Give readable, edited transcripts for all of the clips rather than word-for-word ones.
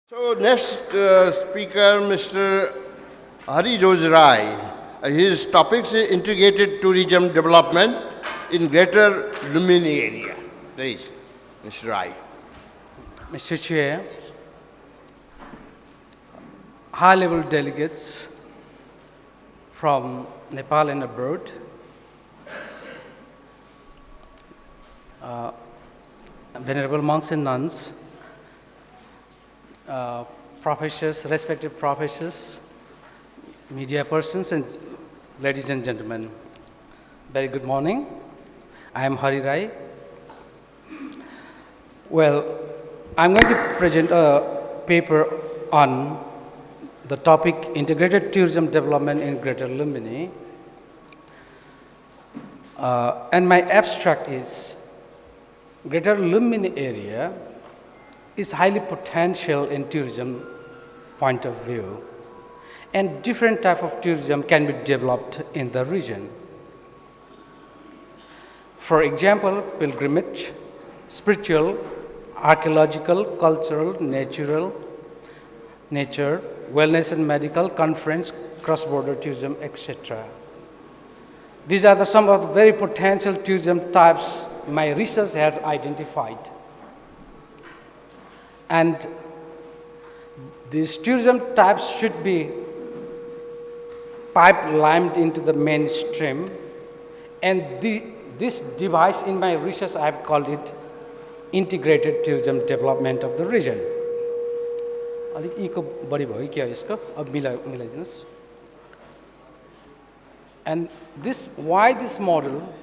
So next speaker, Mr. Dhoj Rai. His topic is integrated tourism development in Greater Lumbini area. Please, Mr. Rai. Mr. Chair, high-level delegates from Nepal and abroad, venerable monks and nuns, professors, respected professors, media persons, and ladies and gentlemen, very good morning. I am Dhoj Rai. Well, I'm going to present a paper on the topic Integrated Tourism Development in Greater Lumbini. And my abstract is Greater Lumbini area is highly potential in tourism point of view, and different type of tourism can be developed in the region. For example, pilgrimage, spiritual, archaeological, cultural, nature, wellness and medical, conference, cross-border tourism, etc. These are some of the very potential tourism types my research has identified. And these tourism types should be pipelined into the mainstream, and this device in my research I have called it Integrated Tourism Development of the region. And why this model?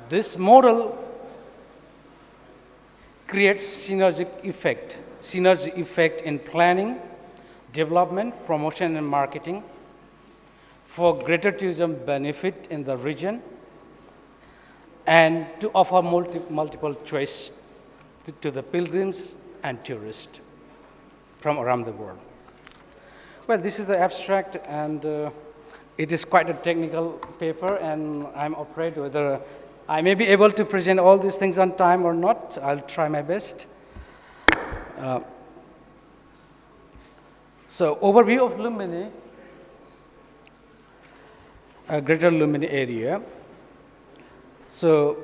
This model creates synergy effect in planning, development, promotion and marketing for greater tourism benefit in the region, and to offer multiple choice to the pilgrims and tourists from around the world. Well, this is the abstract, and it is quite a technical paper, and I'm afraid whether I may be able to present all these things on time or not. I'll try my best. So, overview of Lumbini, Greater Lumbini area. So,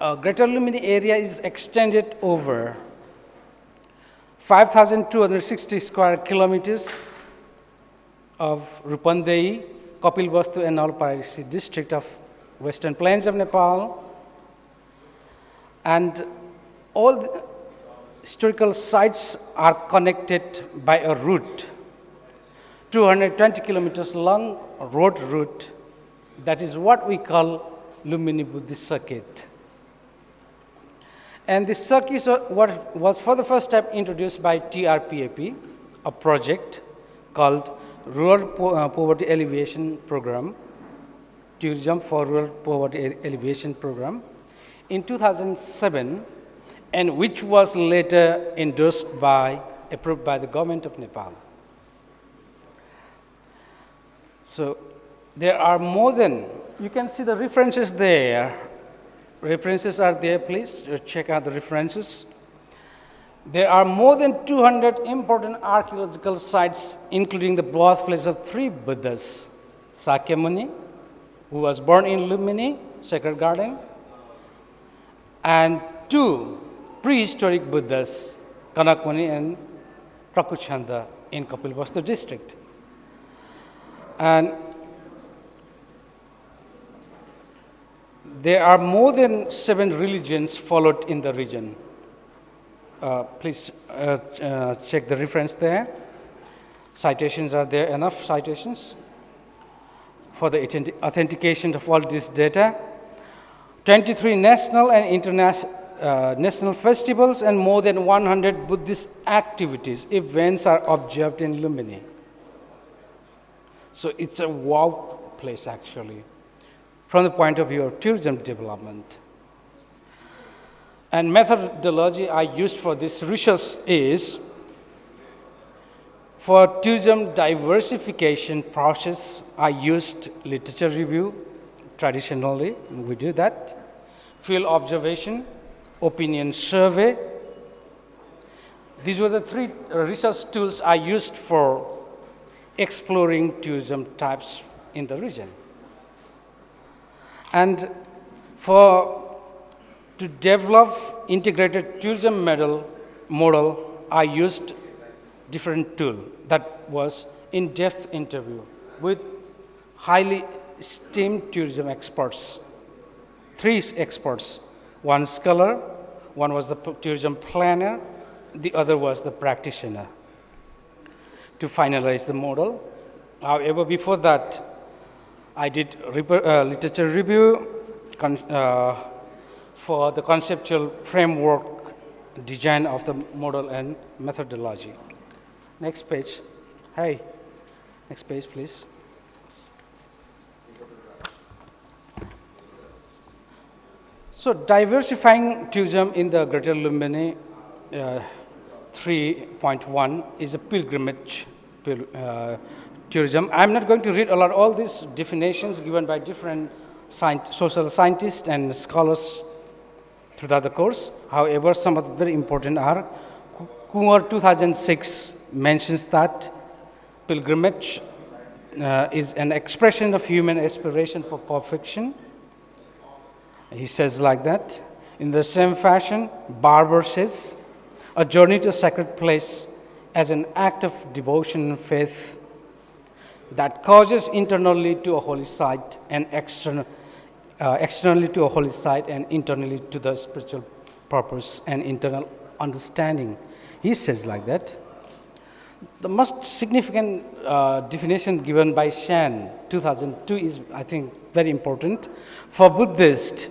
Greater Lumbini area is extended over 5,260 square kilometers of Rupandei, Kapilvastu and Nalparisi district of Western Plains of Nepal, and all the historical sites are connected by a route, 220 kilometers long road route. That is what we call Lumbini Buddhist Circuit. And this circuit was for the first time introduced by TRPAP, a project called Rural Poverty Alleviation Program, Tourism for Rural Poverty Alleviation Program, in 2007, and which was later approved by the government of Nepal. So there are more than, you can see the references there. References are there, please check out the references. There are more than 200 important archaeological sites, including the birthplace of 3 Buddhas: Sakyamuni, who was born in Lumbini, Sacred Garden, and 2 prehistoric Buddhas, Kanakmuni and Prakuchanda in Kapilvastu district. And there are more than 7 religions followed in the region. Please check the reference there. Citations are there, enough citations for the authentication of all this data. 23 national and international festivals and more than 100 Buddhist events are observed in Lumbini. So it's a wow place actually, from the point of view of tourism development. And methodology I used for this research is, for tourism diversification process, I used literature review. Traditionally, we do that. Field observation, opinion survey. These were the three research tools I used for exploring tourism types in the region. And to develop integrated tourism model, I used different tool. That was in-depth interview with highly esteemed tourism experts. Three experts, one scholar, one was the tourism planner, the other was the practitioner, to finalize the model. However, before that, I did literature review for the conceptual framework design of the model and methodology. Next page. Hey, next page, please. So diversifying tourism in the Greater Lumbini 3.1 is a pilgrimage tourism. I'm not going to read a lot all these definitions given by different social scientists and scholars throughout the course. However, some of the very important are Kumar 2006 mentions that pilgrimage is an expression of human aspiration for perfection. He says like that. In the same fashion, Barber says, a journey to a sacred place as an act of devotion and faith that causes internally to a holy site and externally to a holy site and internally to the spiritual purpose and internal understanding. He says like that. The most significant definition given by Shan 2002 is, I think, very important. For Buddhists,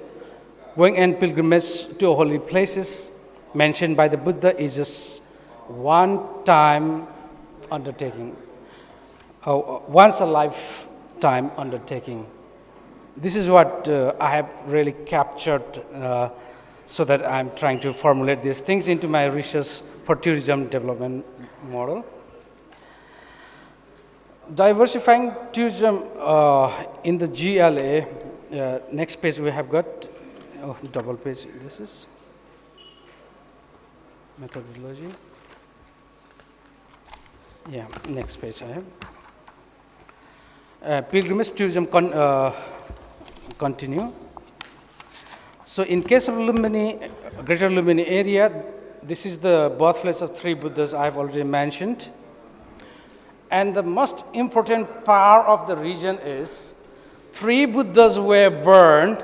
going and pilgrimage to holy places mentioned by the Buddha is just one-time undertaking, once a lifetime undertaking. This is what I have really captured so that I'm trying to formulate these things into my research for tourism development model. Diversifying tourism in the GLA, next page we have got, double page, this is methodology. Yeah, next page I have. Pilgrimage tourism continue. So in case of Lumbini, Greater Lumbini area, this is the birthplace of three Buddhas I have already mentioned. And the most important part of the region is three Buddhas were burned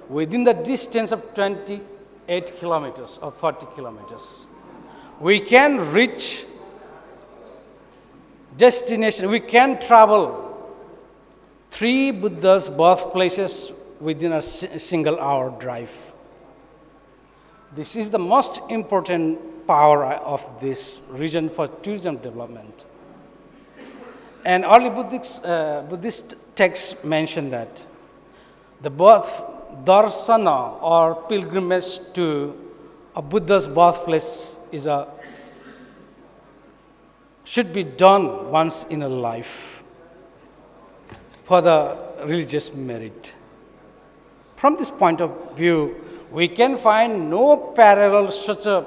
within the distance of 28 kilometers or 30 kilometers. We can reach destination, we can travel three Buddhas' birthplaces within a single hour drive. This is the most important power of this region for tourism development. And early Buddhist texts mention that the birth, darsana or pilgrimage to a Buddha's birthplace should be done once in a life for the religious merit. From this point of view, we can find no parallel such a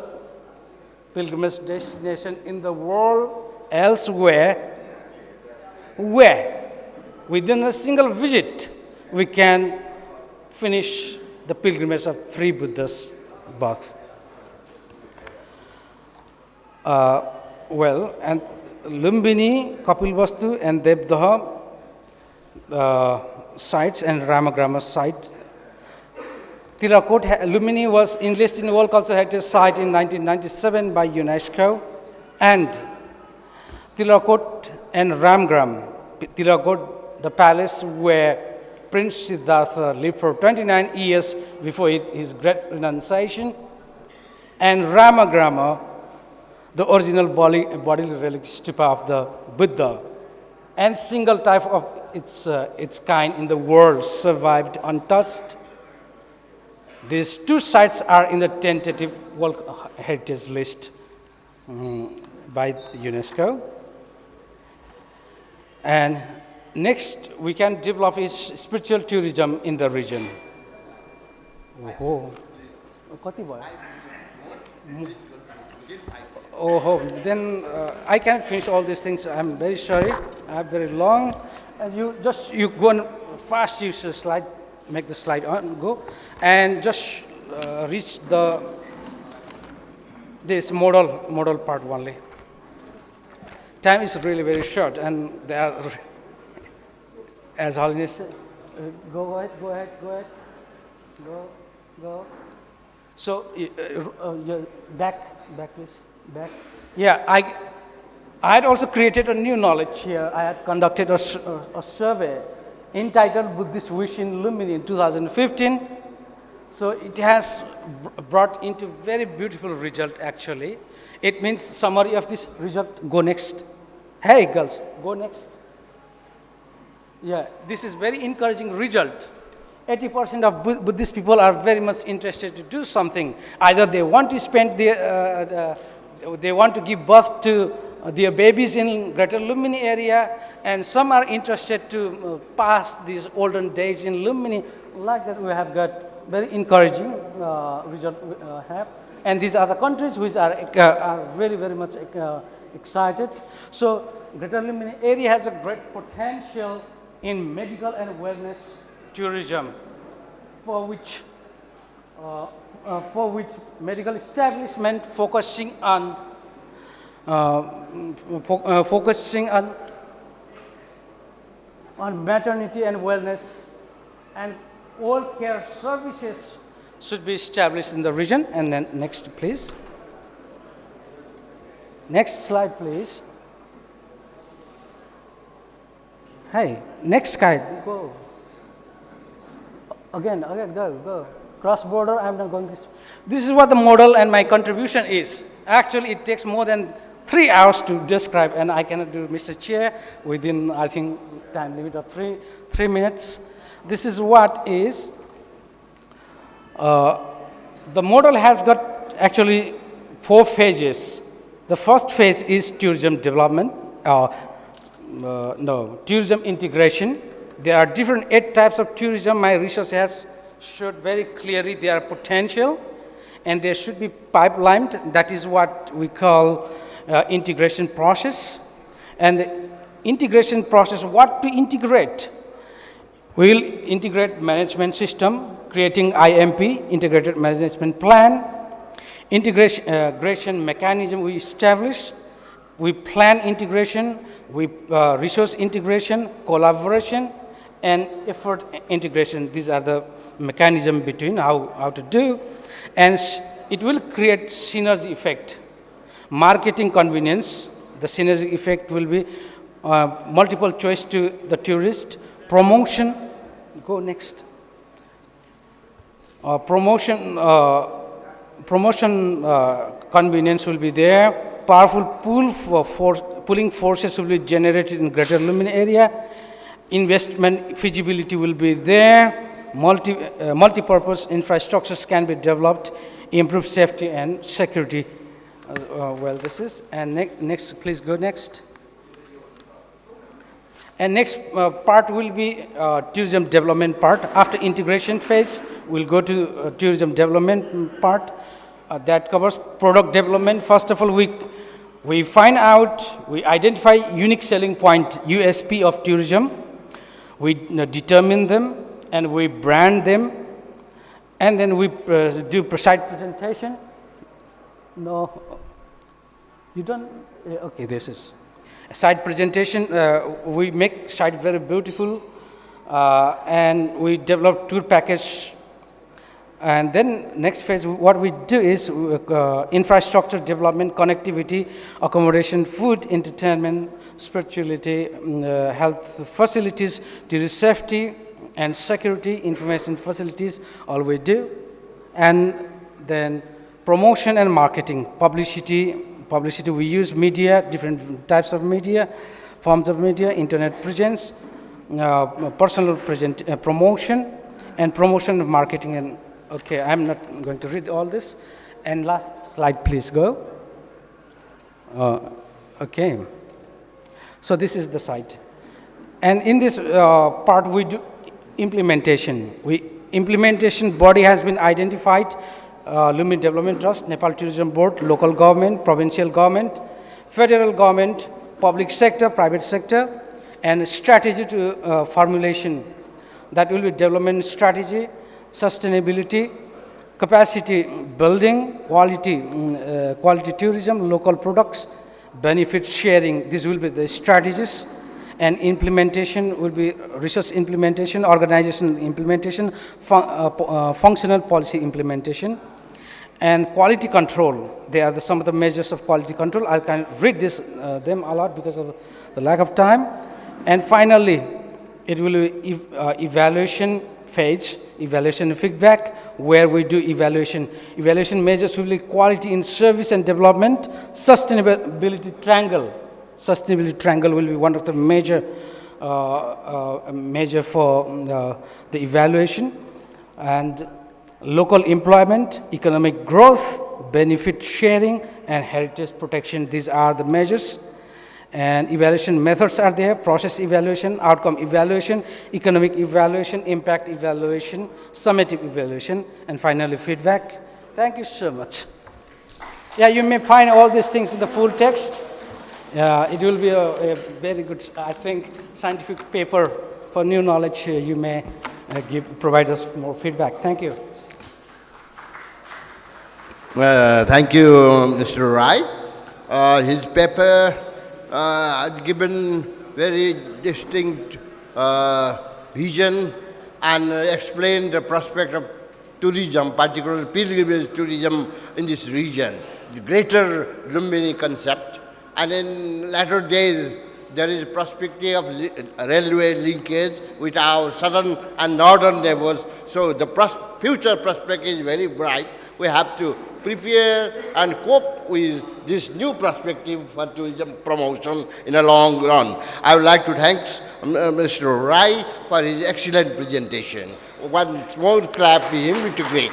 pilgrimage destination in the world elsewhere where within a single visit we can finish the pilgrimage of three Buddhas' birth. And Lumbini, Kapilvastu and Devdaha sites and Ramagrama site. Tirakot, Lumbini was enlisted in World Cultural Heritage Site in 1997 by UNESCO, and Tirakot and Ramgram. Tirakot, the palace where Prince Siddhartha lived for 29 years before his great renunciation, and Ramagrama, the original bodily relic stupa of the Buddha, and single type of its kind in the world survived untouched. These two sites are in the tentative World Heritage List by UNESCO. And next, we can develop is spiritual tourism in the region. Oh, then I can't finish all these things. I'm very sorry. I'm very long. And you go on fast. Use the slide, make the slide on go, and just reach this model part only. Time is really very short, and they are, as Holiness said, go ahead, go. So, back, please, back. Yeah, I had also created a new knowledge here. I had conducted a survey entitled Buddhist Wish in Lumbini in 2015. So it has brought into very beautiful result actually. It means summary of this result, go next. Hey girls, go next. Yeah, this is very encouraging result. 80% of Buddhist people are very much interested to do something. Either they want to spend they want to give birth to their babies in Greater Lumbini area, and some are interested to pass these olden days in Lumbini. Like that, we have got very encouraging result have. And these are the countries which are very, very much excited. So Greater Lumbini area has a great potential in medical and wellness tourism, for which medical establishment focusing on maternity and wellness and all care services should be established in the region. And then next, please. Next slide, please. Hey, next slide. Go. Again, go. Cross border, I'm not going to. This is what the model and my contribution is. Actually, it takes more than 3 hours to describe, and I cannot do, Mr. Chair, within, I think, time limit of three minutes. This is what is. The model has got actually 4 phases. The first phase is tourism development, tourism integration. There are different 8 types of tourism. My research has showed very clearly their potential, and there should be pipelined. That is what we call integration process. And the integration process, what to integrate? We will integrate management system, creating IMP, Integrated Management Plan. Integration mechanism we establish. We plan integration, we resource integration, collaboration, and effort integration. These are the mechanism between how to do. And it will create synergy effect. Marketing convenience, the synergy effect will be multiple choice to the tourist. Promotion, go next. Promotion convenience will be there. Powerful pulling forces will be generated in Greater Lumbini area. Investment feasibility will be there. Multi-purpose infrastructures can be developed. Improve safety and security. This is. And next, please go next. And next part will be tourism development part. After integration phase, we'll go to tourism development part. That covers product development. First of all, we find out, we identify unique selling point, USP of tourism. We determine them, and we brand them, and then we do site presentation. No, you don't. Okay, this is site presentation. We make site very beautiful, and we develop tour package. And then next phase, what we do is infrastructure development, connectivity, accommodation, food, entertainment, spirituality, health facilities, tourist safety and security, information facilities, all we do. And then promotion and marketing, publicity, we use media, different types of media, forms of media, internet presence, personal promotion, and promotion of marketing. And okay, I'm not going to read all this. And last slide, please go. Okay. So this is the site. And in this part, we do implementation. Implementation body has been identified Lumbini Development Trust, Nepal Tourism Board, local government, provincial government, federal government, public sector, private sector, and strategy to formulation. That will be development strategy, sustainability, capacity building, quality tourism, local products, benefit sharing. This will be the strategies, and implementation will be research implementation, organization implementation, functional policy implementation, and quality control. They are some of the measures of quality control. I can read them a lot because of the lack of time. And finally, it will be evaluation phase, evaluation and feedback, where we do evaluation. Evaluation measures will be quality in service and development, sustainability triangle. Sustainability triangle will be one of the major for the evaluation, and local employment, economic growth, benefit sharing, and heritage protection. These are the measures. And evaluation methods are there: process evaluation, outcome evaluation, economic evaluation, impact evaluation, summative evaluation, and finally feedback. Thank you so much. Yeah, you may find all these things in the full text. It will be a very good, I think, scientific paper for new knowledge. You may provide us more feedback. Thank you. Thank you, Mr. Rai. His paper had given very distinct vision and explained the prospect of tourism, particularly pilgrimage tourism in this region, the greater Lumbini concept. And in latter days, there is a perspective of railway linkage with our southern and northern neighbors. So the future prospect is very bright. We have to prepare and cope with this new perspective for tourism promotion in a long run. I would like to thank Mr. Rai for his excellent presentation. Once more clap for him, it would be great.